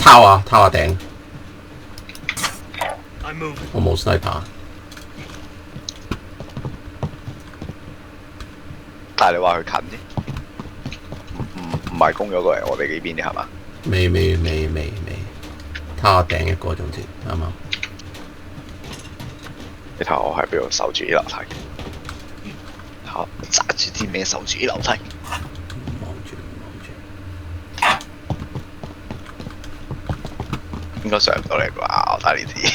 拋啊頂。我冇 sniper。但係你話佢近啫，唔係攻咗過嚟我哋呢邊嘅係嘛？未，他頂一個總之啱啱。你睇我喺邊度守住啲樓梯，嚇揸住啲咩守住啲樓梯？望住，應該上唔到嚟啩？我睇呢啲。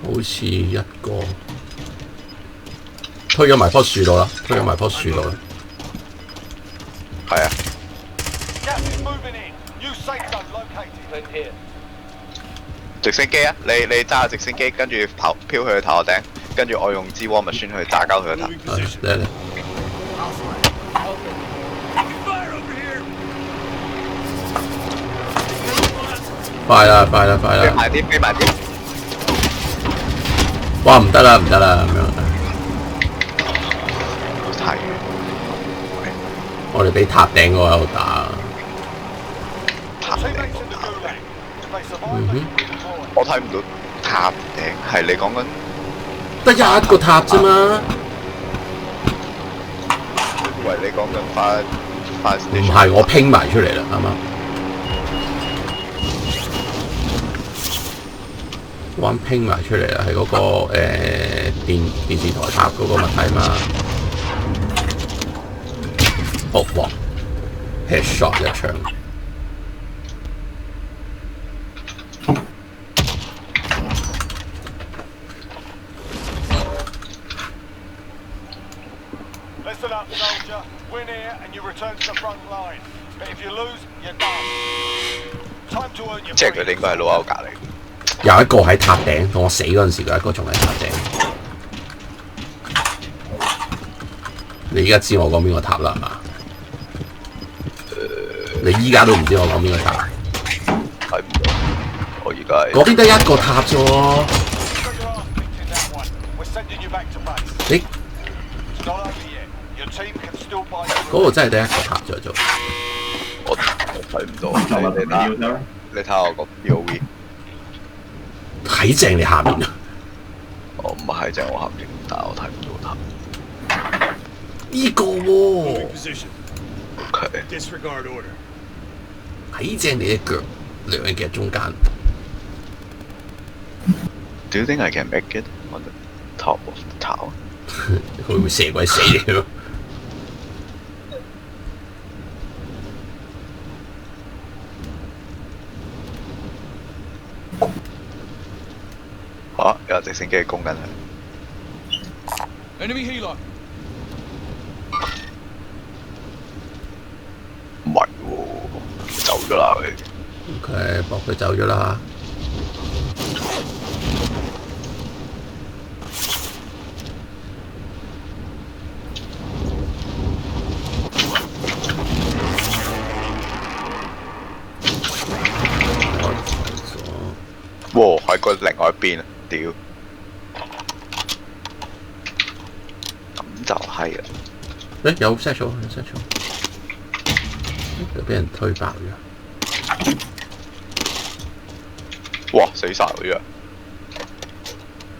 好似一個推咗埋棵樹度啦，係啊。直升機啊！你揸下直升機，跟住飄去頭殼頂，跟住我用支 war machine 去炸鳩佢個頭。嚟。快啦！飛埋啲！哇！唔得啦咁樣。太遠。我哋俾塔頂嗰個喺度打。塔頂我睇唔到塔頂，係你講緊得一個塔啫嘛。以為你講緊翻唔係，我拼埋出嚟啦，啱啱。玩拼埋出嚟啦，係嗰個電視台塔嗰個物體嘛。哦哇 ！headshot 一槍。Listen up, soldier. Win here and you return to the front line. But if you lose, you're done. Time to earn your 即係佢哋應該係老歐隔離。有一個喺塔頂，同我死嗰陣時，有一個仲喺塔頂。你依家知我講邊個塔啦，係嘛？你依家都唔知我講邊個塔。睇唔到，我而家嗰邊得一個塔啫喎。你嗰個真係得一個塔啫做。我睇唔到，你睇下我個 POV。喺正你下面啊！我唔係喺正我下面，但係我睇唔到塔。呢個喎。OK。喺正你嘅腳兩嘅中間。Do you think I can make it on the top of the tower？ 佢會射鬼死你咯！有直升機攻緊佢。Enemy helo。唔係喎，走咗啦佢。OK， 搏佢走咗啦。哇！喺個另外一邊啊！屌，咁就係啦。有 set 咗，又俾人推爆咗。哇！死晒佢啊！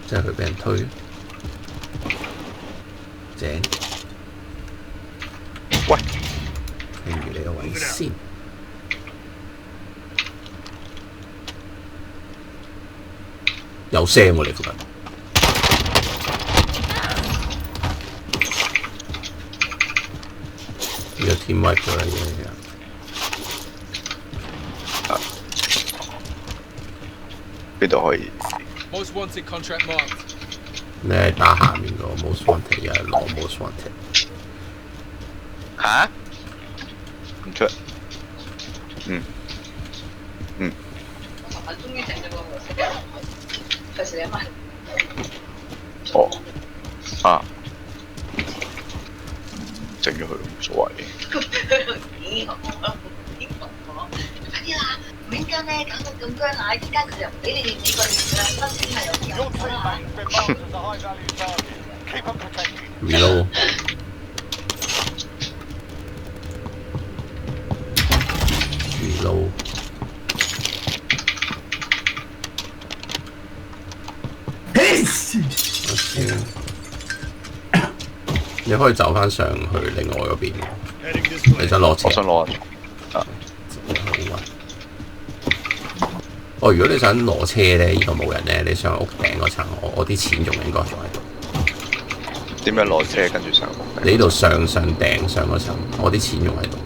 即係佢俾人推。正。喂，聽住你個位先。有聲喎，你附近。呢個 team wipe 咗啦，已經。邊度可以 Most wanted contract marked。你係打下面個 most wanted，又係攞 most wanted。嚇？唔出。我終於整咗個模式嘅，費事你問。哦。啊。整咗佢冇所謂。快啲啦！點解咧搞到咁僵硬？依家佢又唔俾你哋美國人啦，申請係有 Your 啲啦。 teammate's been marked as a high-value target. Keep them protected. reload。reload。你可以走翻上去另外嗰邊， Heading this 你 way. 想攞錢我想攞啊！哦，如果你想攞車咧，呢度冇人咧，你上屋頂嗰層，我啲錢仲應該仲喺度。點樣攞車跟住上屋？你呢度上頂上嗰層，我啲錢仲喺度。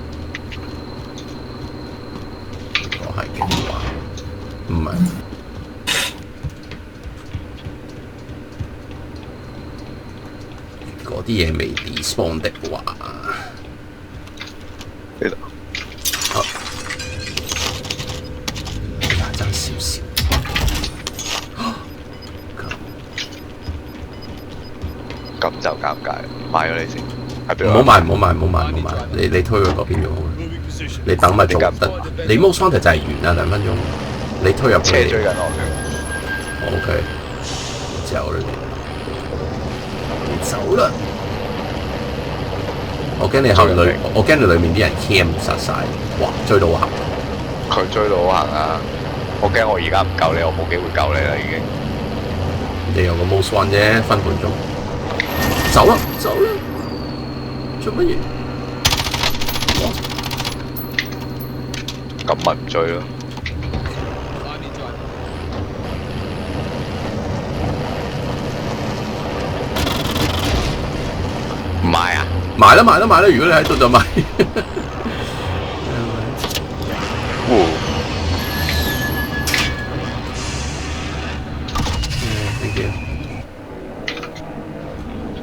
如果係嘅話，唔係。嗰啲嘢未 despawn 的話，呢度好，爭少少。咁就尷尬，買咗你先。喺邊度？唔好買，唔好買，唔好買，唔好買。你推佢嗰邊就好啦。 Moving position. 你等咪做唔得。你 most wanted 就係完啦，2分鐘。你推入去車追緊我嘅。 OK，走啦你走啦！我驚你後裏，我驚你裏面啲人 cam 殺晒，哇！追到我行，佢追到我行啊！我驚我而家唔救你，我冇機會救你啦已經。你有個 most one 啫，分半鐘。走啦，走啦！做乜嘢？咁咪唔追咯。 I need drive. 唔買啊！買啦買啦買啦！如果你喺度就買。Thank you。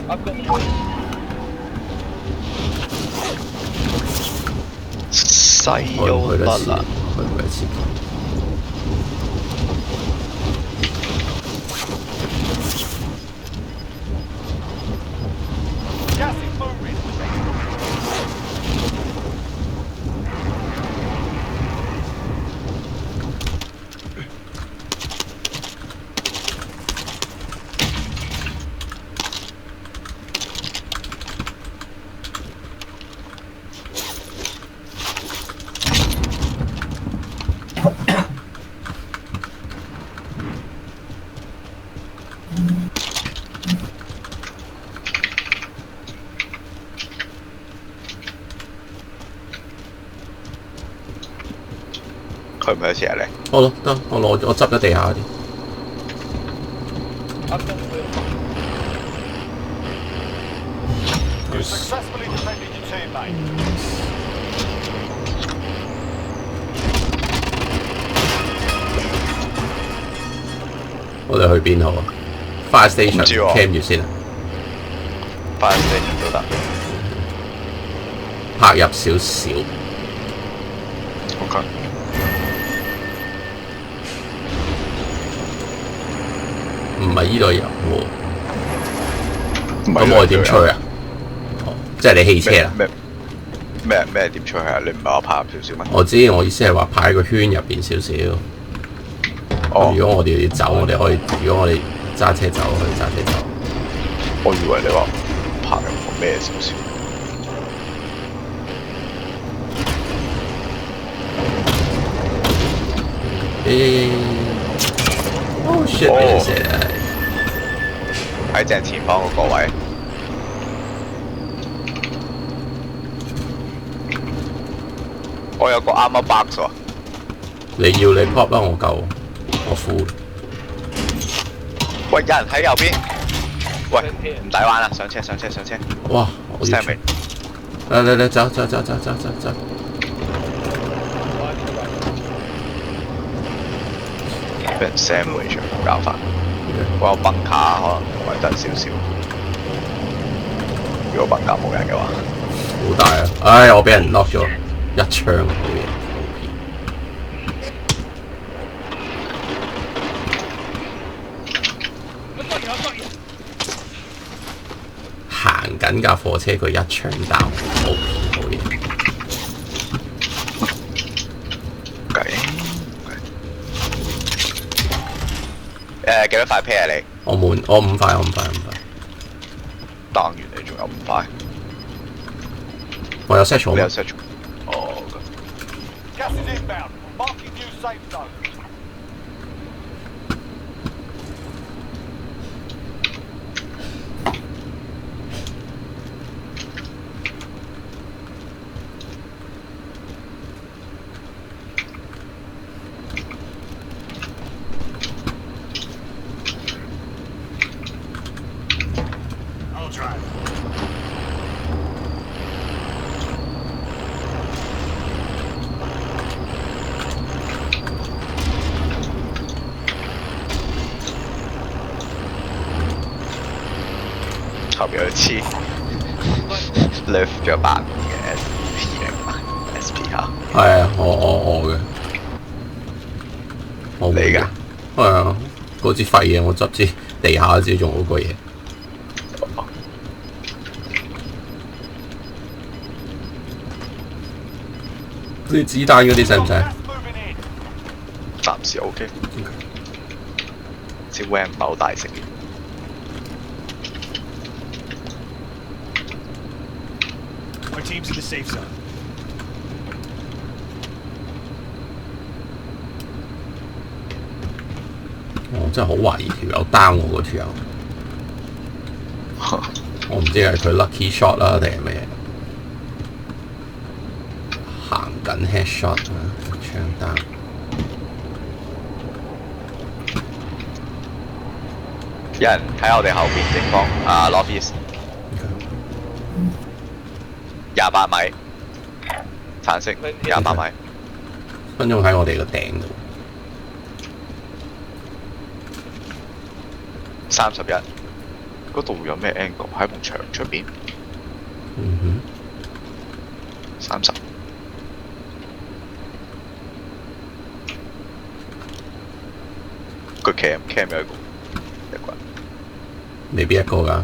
I've got the point. 西去優唔去得切？不啦？去唔去得切？ Gas is moving. 佢唔去得切啊你？好咯，得我執咗地下啲。 I've got the wheel. You successfully defended your teammate. 我哋去邊好啊？Fire station 唔知喎 cam 住先啊，翻嚟都得。拍入少少。 OK。唔係依度入喎，咁咁我哋點吹啊？哦，即係你汽車啦。咩點吹啊？你唔係話拍入少少咩？我知，我意思係話排喺個圈入邊少少。哦，如果我哋要走，我哋可以；如果我哋揸車走，可以揸車走。我以為你話拍入個咩少少。Oh shit！俾人射啊！喺正前方嗰個位。我有個 armor box 喎。你要你 pop 啦，我夠，我 full。喂，有人喺右邊。喂，唔抵玩啦！上車！哇！我要 Sam 未？嚟走！ I need drive. 俾人 Sam 回場搞法。我有崩卡，可能維得少少。如果崩卡冇人嘅話，好大啊！唉，我俾人 knock 咗一槍，好嘢。行緊架貨車，佢一槍打好嘢。計。幾多塊 pair 啊你？我5塊，我5塊。當完你仲有5塊，我有 set 咗你有咩？ set 咗？哦， Gas is inbound. Marking new safe zone. 後邊有黐 lift 咗8嘅 SP 嚇，係啊，我嘅，我你㗎？係啊，嗰支廢嘢我執支地下嗰支仲好過嘢。啲子彈嗰啲使唔使？ Gas moving in. 暫時 OK。支 WAM 唔係好大聲嘅。Our team's in the safe zone. 我真係好懷疑條友 down 我嗰條友，我唔知係佢 lucky shot 啦定係咩？行緊 headshot 啊，槍 down。有人喺我哋後邊警方啊 North East 28米，橙色28米，分鐘喺我哋個頂度。 31，嗰度有咩 angle？喺埲牆出邊30。佢 cam 有一個人，未必一個㗎。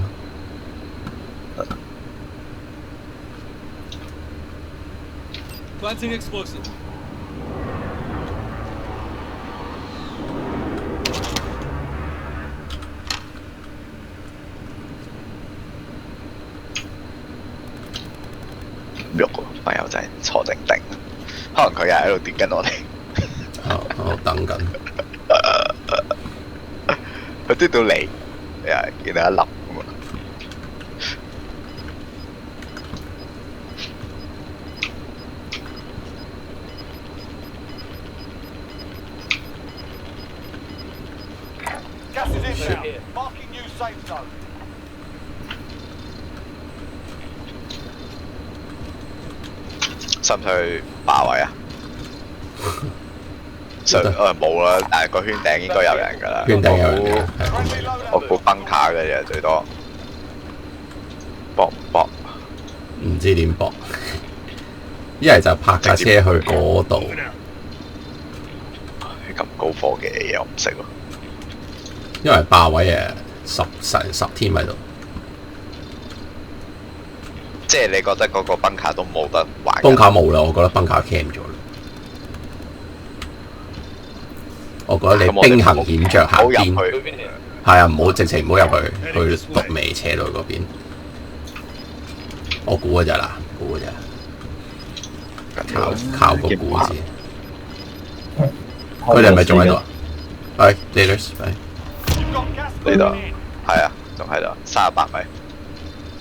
Planting explosive. 唔喐喎，班友仔坐定定，可能佢又喺度點緊我哋。我等緊。佢跌到嚟，又係見到一粒咁啊！Gas is inbound. Marking new safe zone. 使唔使霸位啊？冇啦，但係個圈頂應該有人㗎啦。圈頂有人嘅，係 Friendly loadout 我估崩卡嘅啫，最多搏唔搏？唔知點搏。一係就泊架車去嗰度，咁高科技嘅嘢我唔識喎。因為霸位10天喺度。即係你覺得嗰個崩卡都冇得玩？崩卡冇啦，我覺得崩卡 cam 咗啦。我覺得你兵行險着行邊，係啊，唔好直情唔好入去，去獨尾斜路嗰邊。我估嘅咋啦，估嘅咋，靠個估字。佢哋係咪仲喺度啊？係 leaders， 係 You've got gas 呢度 moving in. 係啊，仲喺度38米。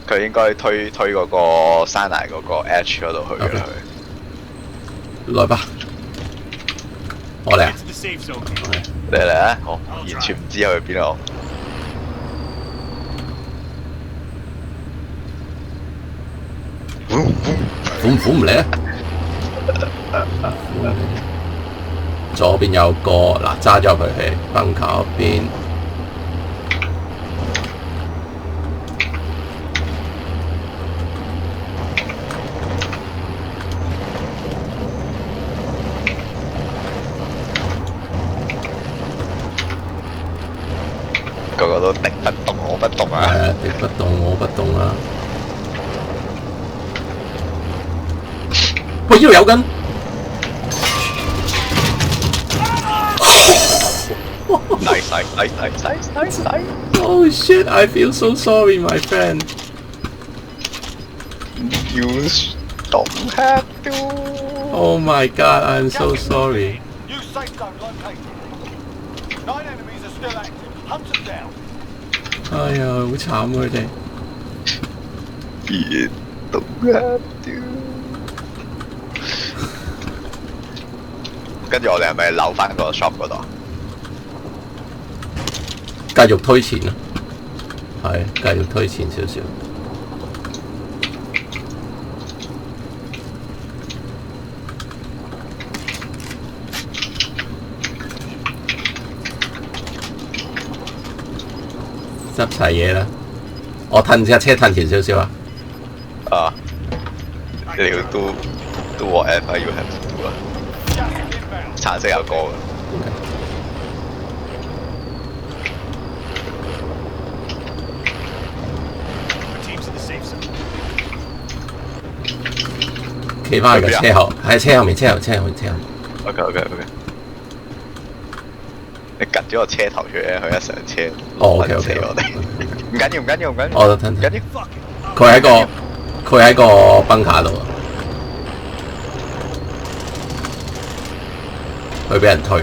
佢應該推嗰個山崖嗰個 edge 嗰度去嘅 OK 佢。來吧，我嚟啊 Get！to the safe zone. 你嚟啊！我完全唔知去邊度。苦唔嚟啊！左邊有個嗱，揸咗佢去崩卡嗰邊。個個都敵不動我不動啊！係啊，敵不動我不動啊！喂，呢度有緊， Nice. Oh shit! I feel so sorry, my friend. You don't have to. Oh my god, I'm so sorry. New safe zone located. 9 enemies are still active. Hunt them down. 哎呀，好慘啊佢哋。You don't have to。跟住我哋係咪留翻個 shop 嗰度？繼續推前啦，係繼續推前少少。執齊嘢啦，我褪架車褪前少少啊。啊，你要 do whatever you have to do 啊。橙色有歌嘅。企翻去個車後，喺車後面，車後。OK。你趌咗個車頭出嚟，佢一上車，哦 OK，我哋唔緊要，我等。唔緊要。佢喺個崩卡度啊，佢俾人推。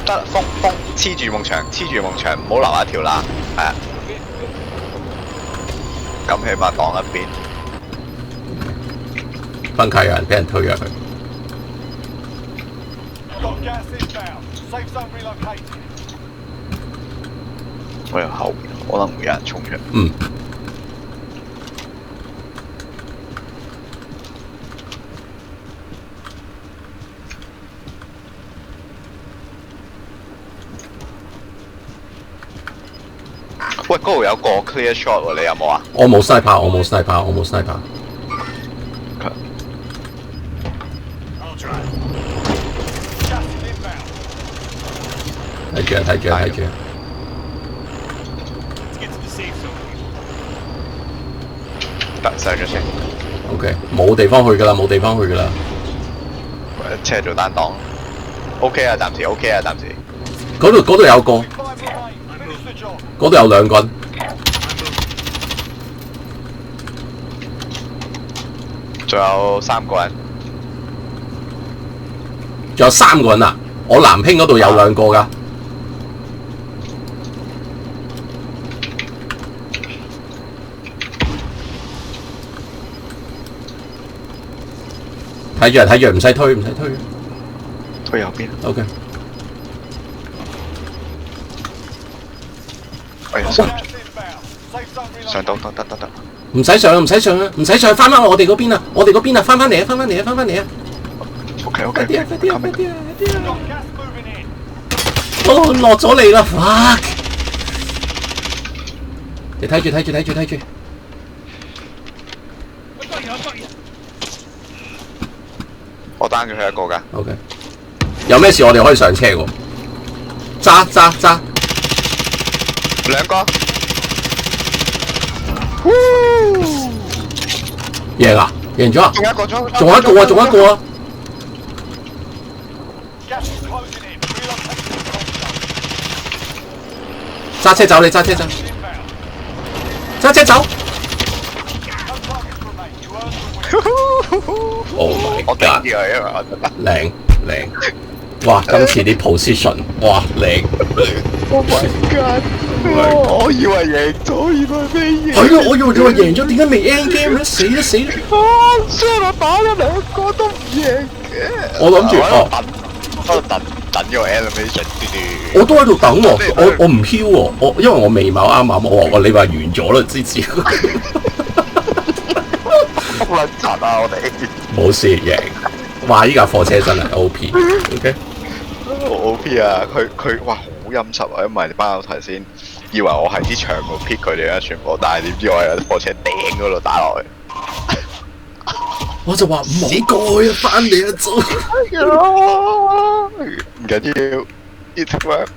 得風黐住夢牆，唔好留一條罅，係啊。咁起碼擋一邊。崩卡有人俾人推咗佢。Got gas inbound. Safe zone relocated. 我由後邊可能會有人衝出嚟。嗯。喂，嗰度有個 clear shot 喎，你有冇啊？我冇sniper，我冇sniper。睇住。得上咗先。OK， 冇地方去㗎啦。車做單檔。OK 啊，暫時。嗰度有個， 5 remain. Finish the job. 嗰度有兩個人。仲有3個人。仲有3個人啊！我南興嗰度有2個㗎。睇住，唔使推。推右邊。OK。哎呀， Gas inbound. Safe zone 上 relocated. 得。唔使上，翻我哋嗰邊啊！翻返嚟啊！ OK。快啲啊！ Got gas moving in. 哦，落咗嚟啦 ！fuck！ 你睇住。我單咗佢一個㗎。OK。有咩事我哋可以上車喎。揸。兩個。贏咗啊！仲有一個。仲有一個啊！ Gas is closing in. Relocated to the zone. 揸車走，你揸車走。 Inbound. 揸車走。No targets remain. You earned the win. Oh my 我頂 god！ 住佢，因為我覺得。靚。哇！今次啲 position，哇靚。Oh my god！我以為贏咗，原來未贏。係咯，我以為你話贏咗，點解未 end game 咧？死啦！雖然我打咗2個都唔贏嘅。我諗住我等咗 animation 我都喺度等喎，我唔 heal 喎，因為我未某啱，我話你話完咗啦，之前。好撚柒啊！我哋冇事贏。哇！依架貨車真係 OP。OK。好 OP 啊！佢哇好陰濕啊，因為班友頭先以為我係啲牆度 pick 佢哋啦，全部，但係點知我係喺貨車頂嗰度打落去。我就話唔好過去啊，翻嚟啊，走。唔緊要，it work。